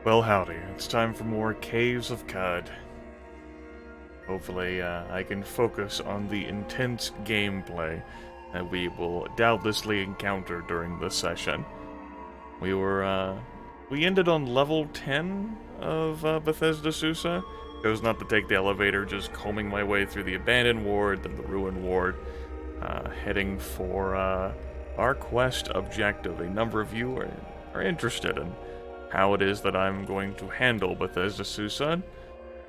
Well, howdy. It's time for more Caves of Cud. Hopefully, I can focus on the intense gameplay that we will doubtlessly encounter during this session. We ended on level 10 of Bethesda Susa. Chose not to take the elevator, just combing my way through the abandoned ward, then the ruin ward, heading for our quest objective. A number of you are interested in how it is that I'm going to handle Bethesda Susa.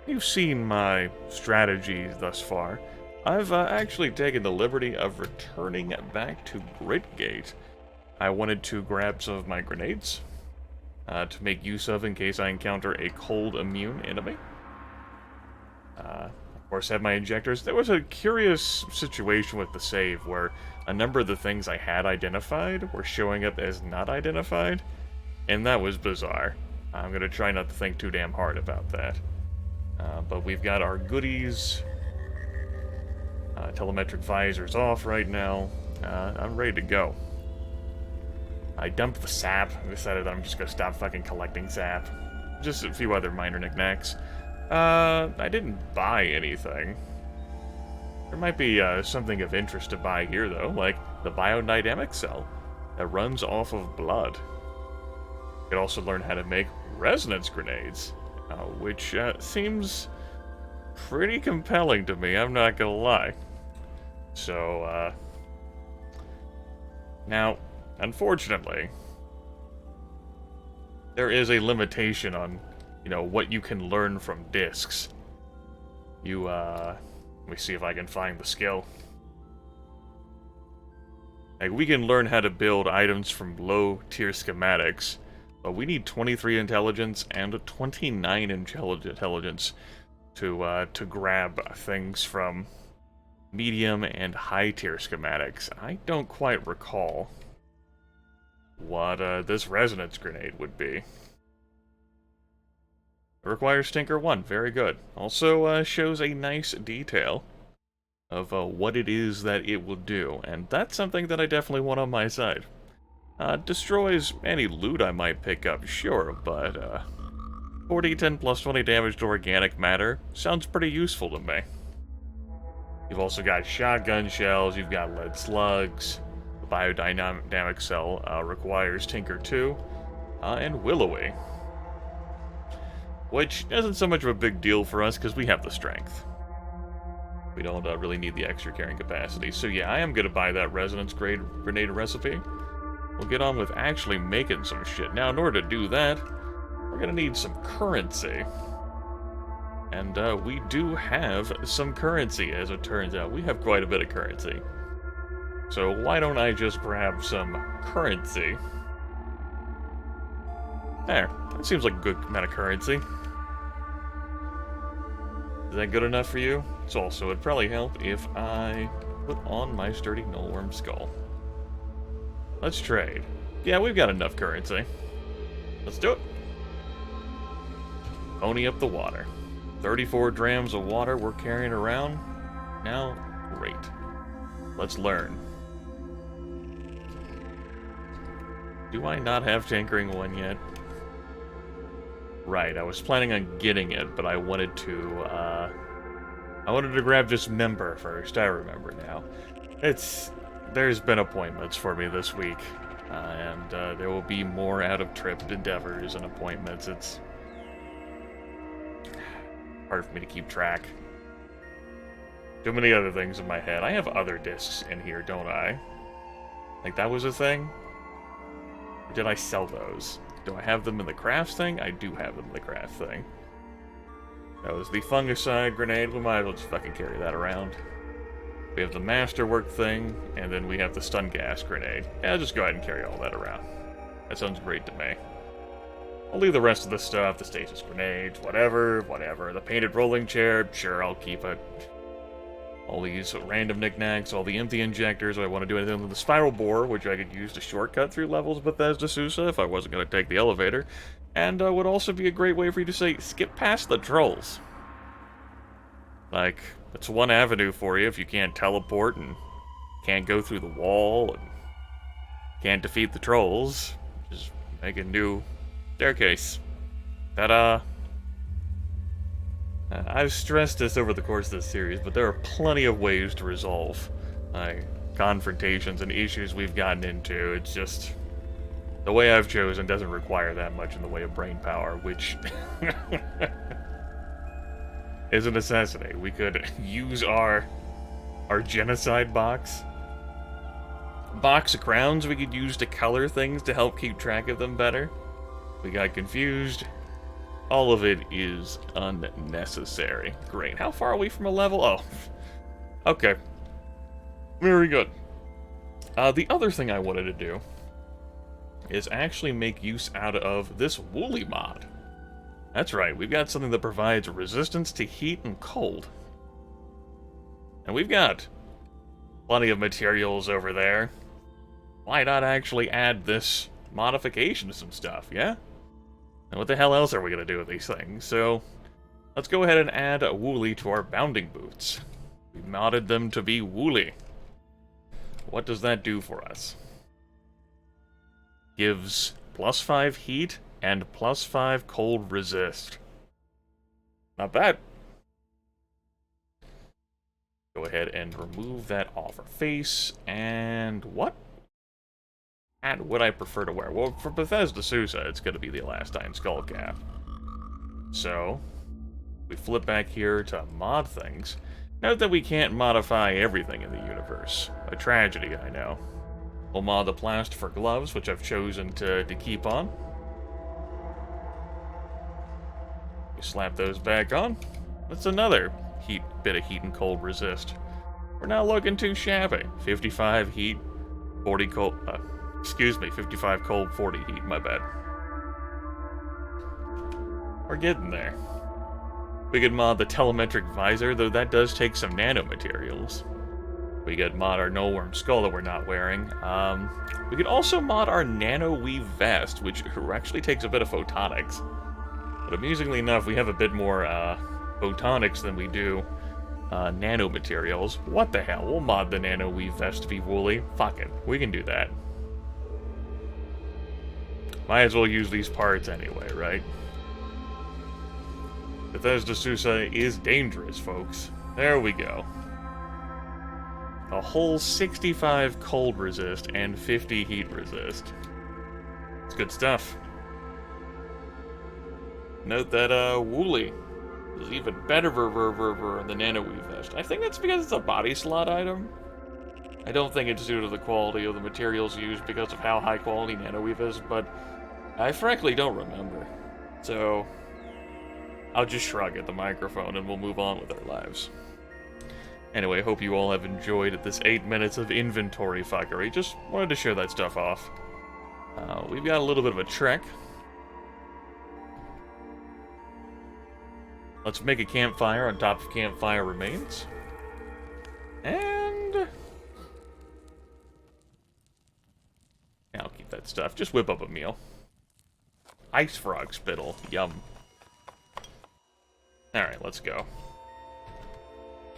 You've seen my strategy thus far. I've actually taken the liberty of returning back to Gritgate. I wanted to grab some of my grenades to make use of in case I encounter a cold immune enemy. Of course, I have my injectors. There was a curious situation with the save where a number of the things I had identified were showing up as not identified, and that was bizarre. I'm going to try not to think too damn hard about that. But we've got our goodies. Telemetric visors off right now. I'm ready to go. I dumped the sap. I decided I'm just going to stop fucking collecting sap. Just a few other minor knickknacks. I didn't buy anything. There might be something of interest to buy here, though, like the biodynamic cell that runs off of blood. You could also learn how to make resonance grenades, which seems pretty compelling to me, I'm not gonna lie. So, now, unfortunately, there is a limitation on, what you can learn from discs. Let me see if I can find the skill. Like, we can learn how to build items from low-tier schematics, but we need 23 intelligence and a 29 intelligence to grab things from medium and high-tier schematics. I don't quite recall what this resonance grenade would be. It requires Tinker 1, very good. Also shows a nice detail of what it is that it will do, and that's something that I definitely want on my side. Destroys any loot I might pick up, sure, but 4d10 plus 20 damage to organic matter sounds pretty useful to me. You've also got shotgun shells, you've got lead slugs, the biodynamic cell requires Tinker 2, and Willowy. Which isn't so much of a big deal for us because we have the strength. We don't really need the extra carrying capacity. So yeah, I am going to buy that resonance grenade recipe. We'll get on with actually making some shit. Now, in order to do that, we're going to need some currency. And we do have some currency, as it turns out. We have quite a bit of currency. So why don't I just grab some currency? There. That seems like a good amount of currency. Is that good enough for you? It's also, it'd probably help if I put on my sturdy nullworm skull. Let's trade. Yeah, we've got enough currency. Let's do it. Pony up the water. 34 drams of water we're carrying around. Now, great. Let's learn. Do I not have Tinkering 1 yet? Right, I was planning on getting it, but I wanted to grab Dismember first. I remember now. There's been appointments for me this week, and there will be more out-of-trip endeavors and appointments. It's hard for me to keep track. Too many other things in my head. I have other discs in here, don't I? Like, that was a thing? Or did I sell those? Do I have them in the crafts thing? I do have them in the craft thing. That was the fungicide grenade. We might as well just fucking carry that around. We have the masterwork thing, and then we have the stun gas grenade. Yeah, I'll just go ahead and carry all that around. That sounds great to me. I'll leave the rest of the stuff, the stasis grenades, whatever. The painted rolling chair, sure, I'll keep it. All these random knickknacks, all the empty injectors. I want to do anything with the spiral bore, which I could use to shortcut through levels of Bethesda Susa if I wasn't going to take the elevator. And would also be a great way for you to say, skip past the trolls. Like, it's one avenue for you if you can't teleport and can't go through the wall and can't defeat the trolls. Just make a new staircase. That, I've stressed this over the course of this series, but there are plenty of ways to resolve confrontations and issues we've gotten into. It's just the way I've chosen doesn't require that much in the way of brain power, which is a necessity. We could use our genocide box of crowns we could use to color things to help keep track of them better. We got confused. All of it is unnecessary. Great. How far are we from a level? Oh. Okay. Very good. The other thing I wanted to do is actually make use out of this woolly mod. That's right, we've got something that provides resistance to heat and cold. And we've got plenty of materials over there. Why not actually add this modification to some stuff, yeah? And what the hell else are we going to do with these things? So, let's go ahead and add a woolly to our bounding boots. We modded them to be woolly. What does that do for us? Gives +5 heat and +5 cold resist. Not bad. Go ahead and remove that off our face. And what? And would I prefer to wear? Well, for Bethesda Sousa, it's going to be the Elastine Skullcap. So, we flip back here to mod things. Note that we can't modify everything in the universe. A tragedy, I know. We'll mod the Plastifer gloves, which I've chosen to keep on. We slap those back on. That's another bit of heat and cold resist. We're not looking too shabby. 55 heat, 40 cold... excuse me, 55 cold, 40 heat, my bad. We're getting there. We could mod the telemetric visor, though that does take some nanomaterials. We could mod our nullworm skull that we're not wearing. We could also mod our nano weave vest, which actually takes a bit of photonics. But amusingly enough, we have a bit more photonics than we do nanomaterials. What the hell? We'll mod the nano weave vest to be woolly. Fuck it. We can do that. Might as well use these parts anyway, right? Bethesda Sousa is dangerous, folks. There we go. A whole 65 cold resist and 50 heat resist. It's good stuff. Note that woolly is even better than the nano weave vest. I think that's because it's a body slot item. I don't think it's due to the quality of the materials used because of how high quality nano weave is, but I frankly don't remember. So I'll just shrug at the microphone and we'll move on with our lives. Anyway, hope you all have enjoyed this 8 minutes of inventory fuckery. Just wanted to show that stuff off. We've got a little bit of a trek. Let's make a campfire on top of campfire remains. And yeah, I'll keep that stuff. Just whip up a meal. Ice frog spittle. Yum. Alright, let's go.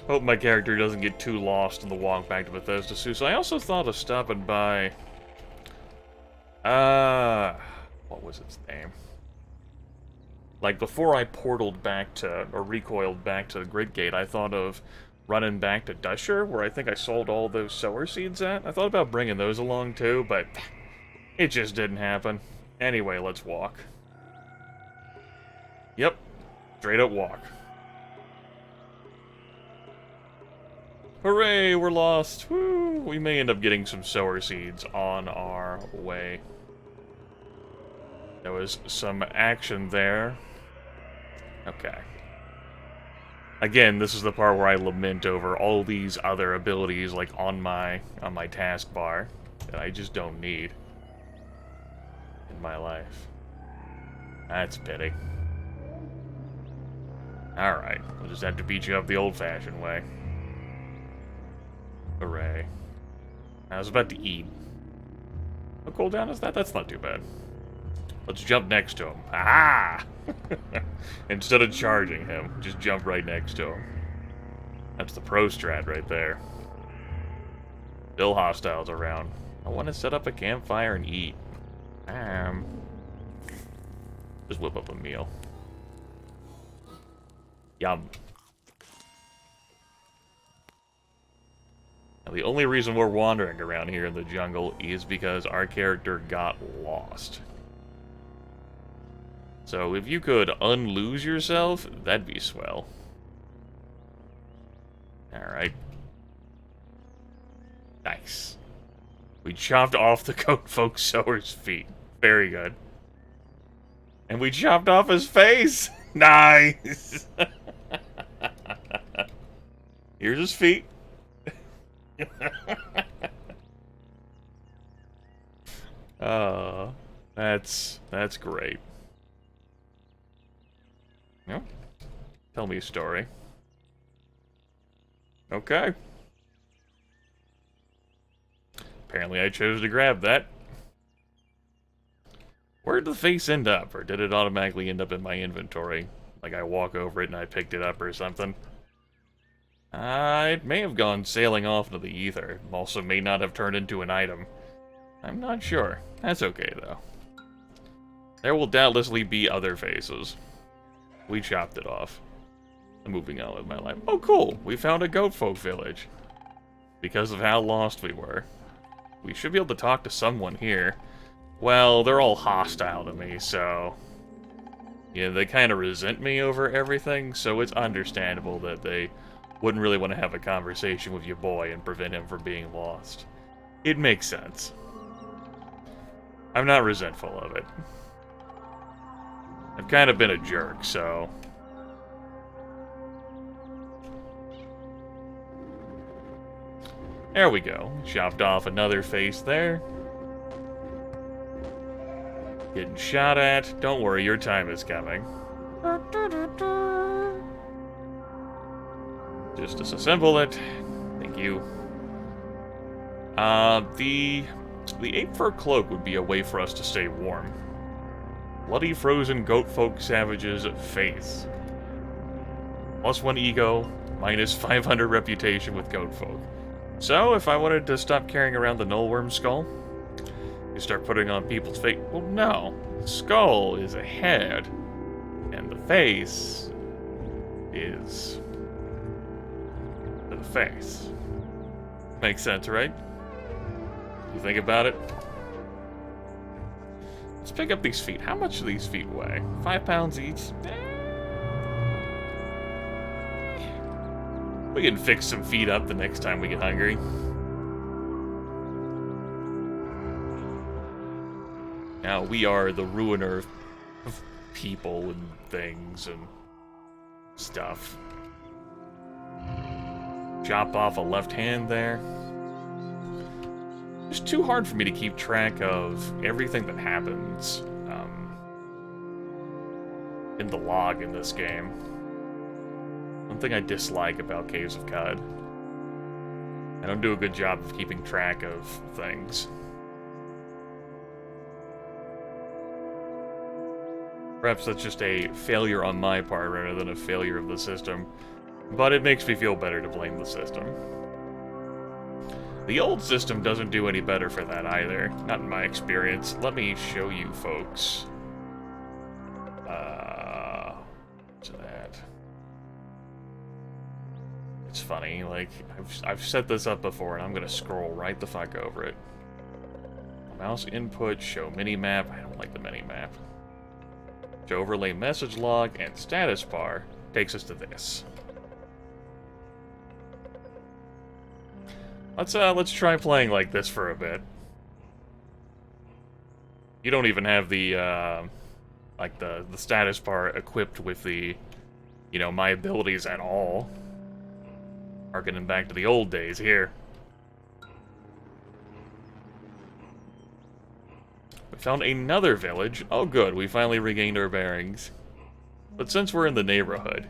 Hope my character doesn't get too lost in the walk back to Bethesda Sousa. I also thought of stopping by... what was its name? Like, before I portaled back to, or recoiled back to the Grid Gate, I thought of running back to Dusher, where I think I sold all those sower seeds at. I thought about bringing those along too, but it just didn't happen. Anyway, let's walk. Yep. Straight up walk. Hooray, we're lost. Woo! We may end up getting some sower seeds on our way. There was some action there. Okay. Again, this is the part where I lament over all these other abilities, like on my taskbar, that I just don't need in my life. That's a pity. Alright, we'll just have to beat you up the old-fashioned way. Hooray. I was about to eat. What cooldown is that? That's not too bad. Let's jump next to him. Aha! Instead of charging him, just jump right next to him. That's the pro strat right there. Still hostiles around. I want to set up a campfire and eat. Just whip up a meal. Yum. Now, the only reason we're wandering around here in the jungle is because our character got lost. So if you could unlose yourself, that'd be swell. Alright. Nice. We chopped off the goat folk sower's feet. Very good. And we chopped off his face! Nice! Here's his feet. That's great. No? Tell me a story. Okay. Apparently I chose to grab that. Where did the face end up? Or did it automatically end up in my inventory? Like I walk over it and I picked it up or something? It may have gone sailing off into the ether. Also may not have turned into an item. I'm not sure. That's okay, though. There will doubtlessly be other faces. We chopped it off. I'm moving on with my life. Oh, cool! We found a goat folk village. Because of how lost we were. We should be able to talk to someone here. Well, they're all hostile to me, so... yeah, they kind of resent me over everything, so it's understandable that they wouldn't really want to have a conversation with your boy and prevent him from being lost. It makes sense. I'm not resentful of it. I've kind of been a jerk, so... there we go. Chopped off another face there. Getting shot at. Don't worry, your time is coming. Just disassemble it. Thank you. The ape fur cloak would be a way for us to stay warm. Bloody frozen goat folk savages face. +1 ego, minus 500 reputation with goat folk. So, if I wanted to stop carrying around the nullworm skull, you start putting on people's face. Well, no. The skull is a head, and the face is the face. Makes sense, right? You think about it? Let's pick up these feet. How much do these feet weigh? 5 pounds each? We can fix some feet up the next time we get hungry. Now, we are the ruiner of people and things and stuff. Chop off a left hand there. It's too hard for me to keep track of everything that happens in the log in this game. One thing I dislike about Caves of Cud. I don't do a good job of keeping track of things. Perhaps that's just a failure on my part rather than a failure of the system. But it makes me feel better to blame the system. The old system doesn't do any better for that either. Not in my experience. Let me show you folks. What's that? It's funny, like, I've set this up before and I'm gonna scroll right the fuck over it. Mouse input, show minimap. I don't like the minimap. Show overlay message log and status bar takes us to this. Let's try playing like this for a bit. You don't even have the like the status bar equipped with the, you know, my abilities at all. Harkening back to the old days here. We found another village. Oh good, we finally regained our bearings. But since we're in the neighborhood...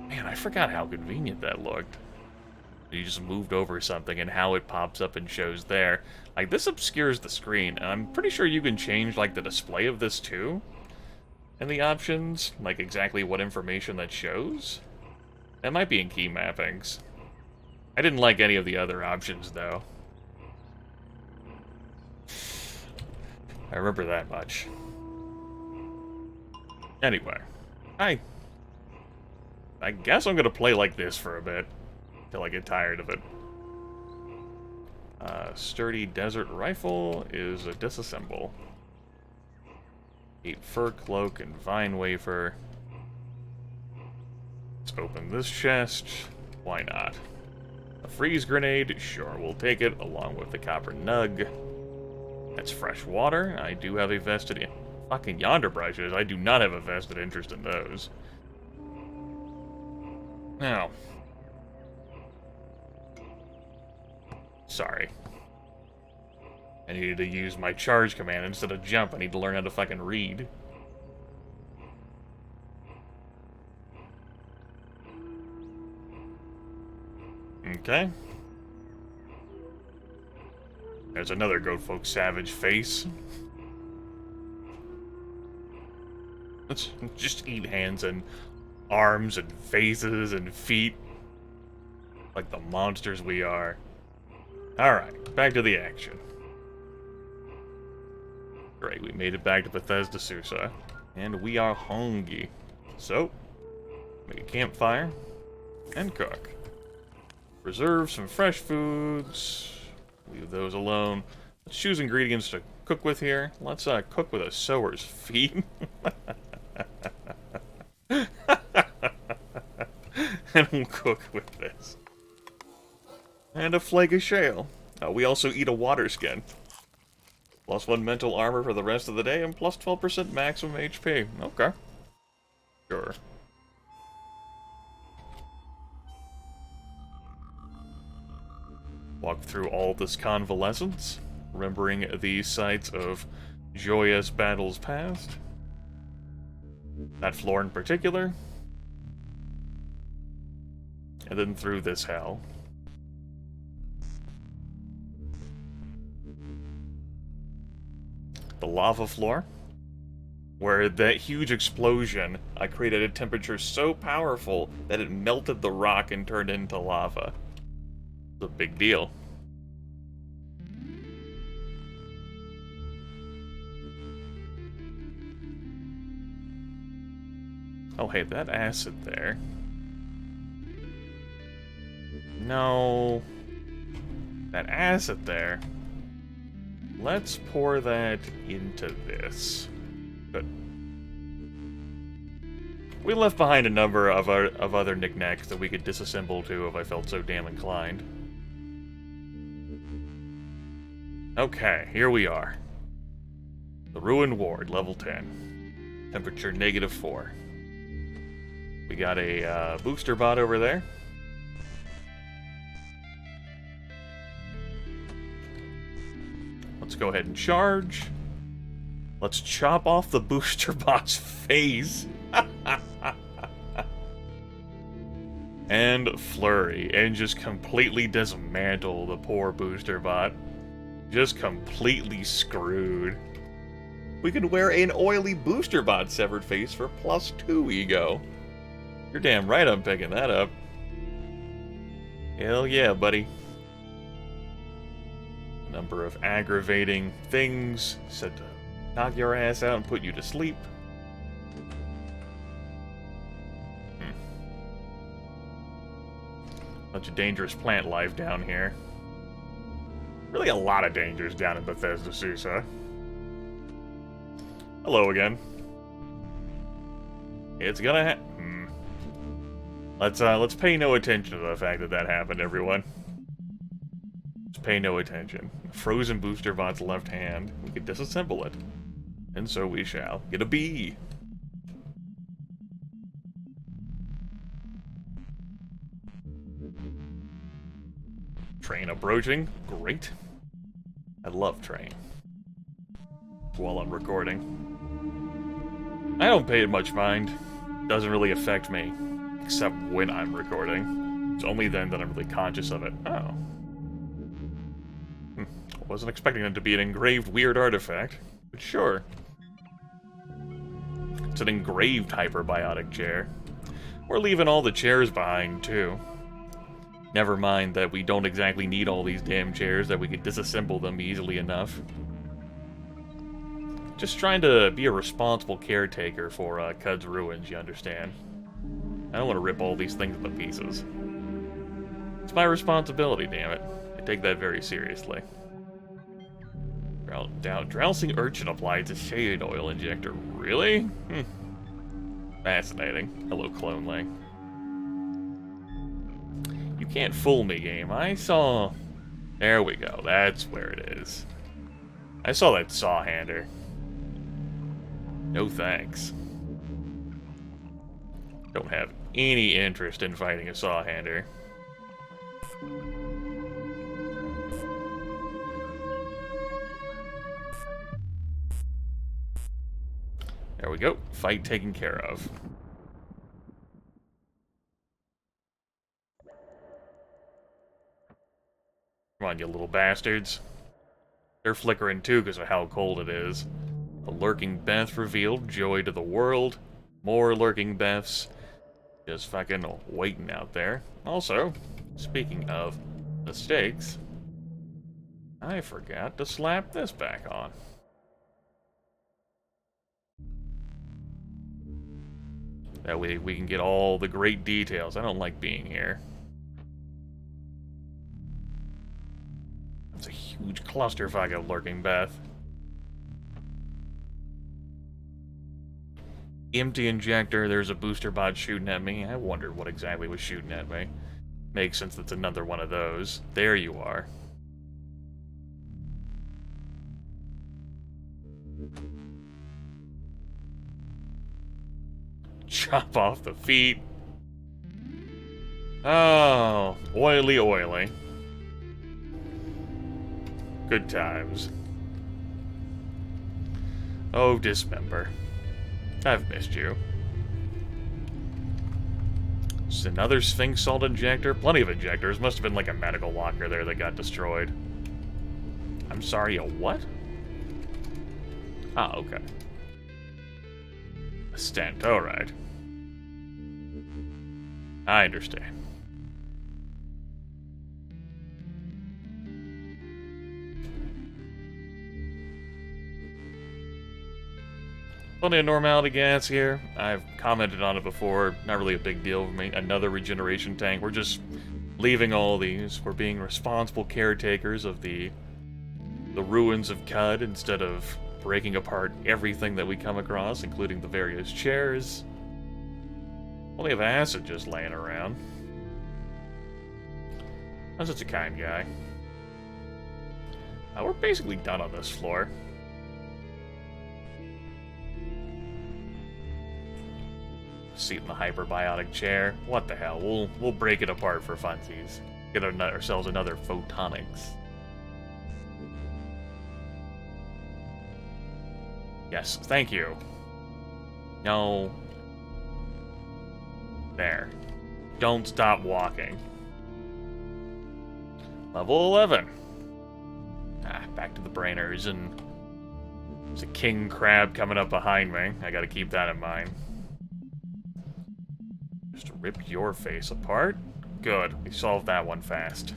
man, I forgot how convenient that looked. You just moved over something and how it pops up and shows there. Like, this obscures the screen, and I'm pretty sure you can change, like, the display of this, too? In the options? Like, exactly what information that shows? That might be in key mappings. I didn't like any of the other options, though. I remember that much. Anyway, I guess I'm gonna play like this for a bit, till I get tired of it. Sturdy desert rifle is a disassemble. 8 fur cloak and vine wafer. Let's open this chest. Why not? A freeze grenade, sure, we'll take it, along with the copper nug. That's fresh water. I do have a vested... Fucking yonder brushes. I do not have a vested interest in those. Now. Sorry. I needed to use my charge command instead of jump. I need to learn how to fucking read. Okay. There's another goat folk savage face. Let's just eat hands and arms and faces and feet. Like the monsters we are. Alright, back to the action. Great, we made it back to Bethesda Susa. And we are hungry. So, make a campfire and cook. Preserve some fresh foods. Leave those alone. Let's choose ingredients to cook with here. Let's cook with a sower's feet. And we'll cook with this. And a flake of shale. We also eat a water skin. +1 mental armor for the rest of the day, and plus 12% maximum HP. Okay. Sure. Walk through all this convalescence, remembering the sights of joyous battles past. That floor in particular. And then through this hell. The lava floor, where that huge explosion created a temperature so powerful that it melted the rock and turned into lava. It's a big deal. Oh, hey, that acid there. No. That acid there. Let's pour that into this. Good. We left behind a number of other knickknacks that we could disassemble too if I felt so damn inclined. Okay, here we are. The Ruined Ward, level 10. Temperature -4. We got a booster bot over there. Let's go ahead and charge. Let's chop off the booster bot's face. And flurry, and just completely dismantle the poor booster bot. Just completely screwed. We could wear an oily booster bot severed face for +2 ego. You're damn right I'm picking that up. Hell yeah, buddy. Number of aggravating things said to knock your ass out and put you to sleep. Bunch of dangerous plant life down here. Really a lot of dangers down in Bethesda Susa. Hello again. It's gonna let's pay no attention to the fact that that happened, everyone. Pay no attention. Frozen booster bot's left hand. We could disassemble it. And so we shall. Get a B. Train approaching. Great. I love train. While I'm recording. I don't pay it much mind. Doesn't really affect me. Except when I'm recording. It's only then that I'm really conscious of it. Oh. Wasn't expecting it to be an engraved weird artifact, but sure. It's an engraved hyperbiotic chair. We're leaving all the chairs behind, too. Never mind that we don't exactly need all these damn chairs, that we could disassemble them easily enough. Just trying to be a responsible caretaker for Cud's Ruins, you understand? I don't want to rip all these things into pieces. It's my responsibility, damn it. I take that very seriously. Drowsing urchin applied to shade oil injector. Really? Fascinating. Hello, Clone Lang. You can't fool me, game. I saw... There we go. That's where it is. I saw that saw-hander. No thanks. Don't have any interest in fighting a saw-hander. There we go. Fight taken care of. Come on, you little bastards. They're flickering too because of how cold it is. A lurking Beth revealed. Joy to the world. More lurking Beths. Just fucking waiting out there. Also, speaking of mistakes, I forgot to slap this back on. That way we can get all the great details. I don't like being here. It's a huge clusterfuck of lurking Beth. Empty injector, there's a booster bot shooting at me. I wondered what exactly was shooting at me. Makes sense that's another one of those. There you are. Chop off the feet. Oh, oily, oily. Good times. Oh, Dismember. I've missed you. Just another Sphinx Salt injector. Plenty of injectors. Must have been like a medical locker there that got destroyed. I'm sorry, a what? Ah, okay. A stent, alright. I understand. Plenty of normality gas here. I've commented on it before. Not really a big deal for me. Another regeneration tank. We're just leaving all these. We're being responsible caretakers of the ruins of Cud instead of breaking apart everything that we come across, including the various chairs. Plenty of acid just laying around. I'm such a kind guy. We're basically done on this floor. Seat in the hyperbiotic chair. What the hell? We'll break it apart for funsies. Get ourselves another photonics. Yes, thank you. No. There. Don't stop walking. Level 11. Back to the brainers, and there's a king crab coming up behind me. I gotta keep that in mind. Just rip your face apart. Good. We solved that one fast.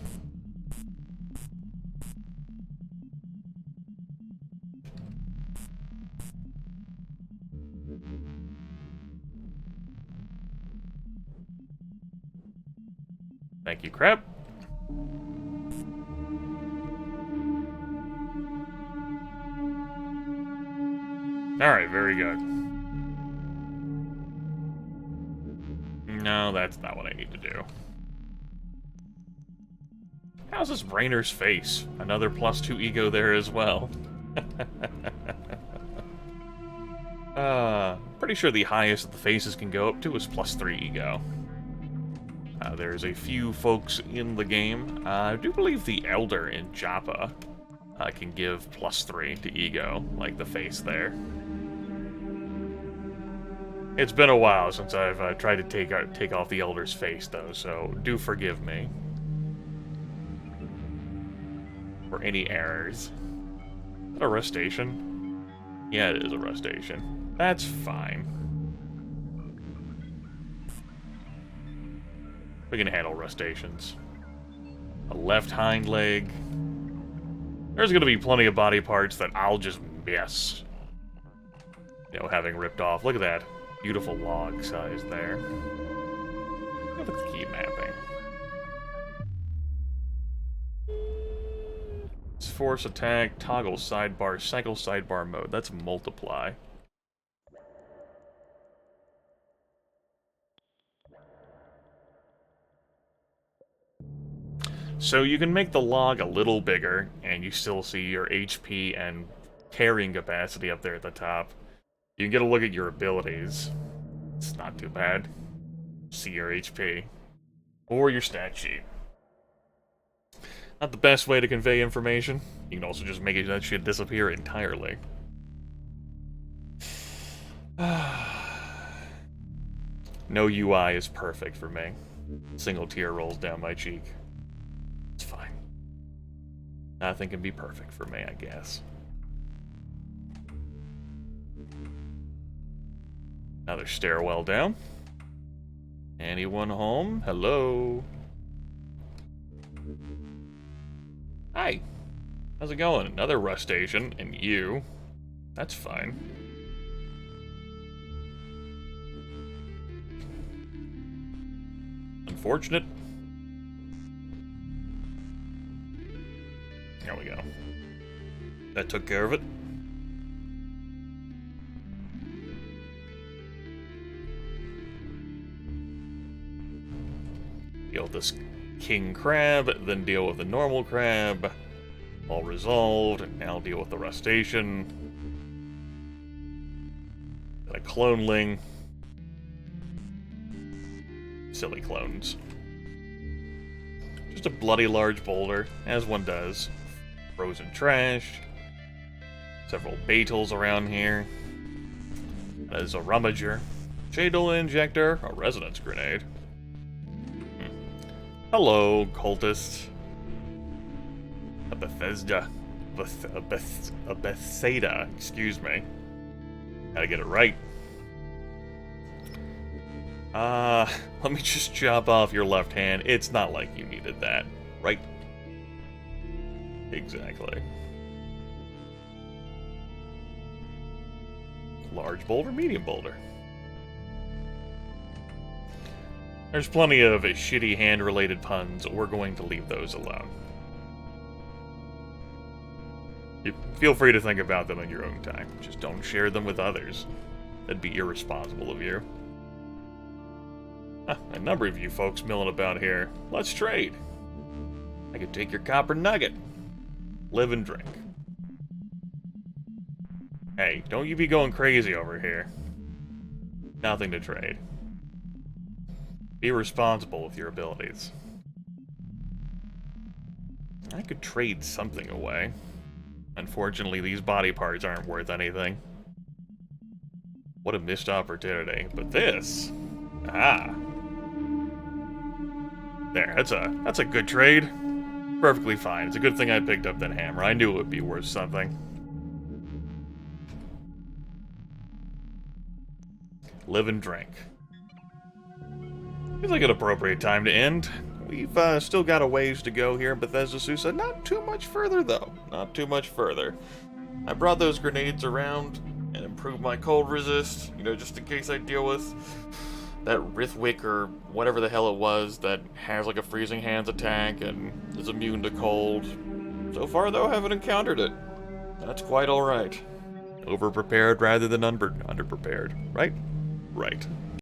Thank you, crab. Alright, very good. No, that's not what I need to do. How's this Rainer's face? Another +2 ego there as well. Pretty sure the highest that the faces can go up to is +3 ego. There's a few folks in the game. I do believe the Elder in Joppa can give +3 to ego, like the face there. It's been a while since I've tried to take off the Elder's face, though, so do forgive me for any errors. Is that a rustation? Yeah, it is a rustation. That's fine. We can handle rustations. A left hind leg. There's gonna be plenty of body parts that I'll just miss. You know, having ripped off. Look at that. Beautiful log size there. Look at the key mapping. It's force attack, toggle sidebar, cycle sidebar mode. That's multiply. So you can make the log a little bigger, and you still see your HP and carrying capacity up there at the top. You can get a look at your abilities. It's not too bad. See your HP. Or your stat sheet. Not the best way to convey information. You can also just make that shit disappear entirely. No UI is perfect for me. Single tear rolls down my cheek. It's fine. Nothing can be perfect for me, I guess. Another stairwell down. Anyone home? Hello? Hi. How's it going? Another rust station, and you. That's fine. Unfortunate. There we go. That took care of it. Deal with this king crab, then deal with the normal crab. All resolved. Now deal with the rustation. Got a cloneling. Silly clones. Just a bloody large boulder, as one does. Frozen trash. Several Beetles around here. That is a rummager. Shadal injector. A resonance grenade. Hello, cultist. A Bethesda. A Bethsaida, excuse me. Gotta get it right. Let me just chop off your left hand. It's not like you needed that, right? Exactly. Large boulder, medium boulder. There's plenty of shitty hand-related puns. We're going to leave those alone. Feel free to think about them in your own time. Just don't share them with others. That'd be irresponsible of you. A number of you folks milling about here. Let's trade. I could take your copper nugget. Live and drink. Hey, don't you be going crazy over here. Nothing to trade. Be responsible with your abilities. I could trade something away. Unfortunately, these body parts aren't worth anything. What a missed opportunity. But this... Ah. There, that's a good trade. Perfectly fine. It's a good thing I picked up that hammer. I knew it would be worth something. Live and drink. Feels like an appropriate time to end. We've still got a ways to go here in Bethesda Susa. Not too much further, though. Not too much further. I brought those grenades around and improved my cold resist, you know, just in case I deal with that Rithwick or whatever the hell it was that has like a freezing hands attack and is immune to cold. So far, though, I haven't encountered it. That's quite alright. Over-prepared rather than under-prepared, right? Right.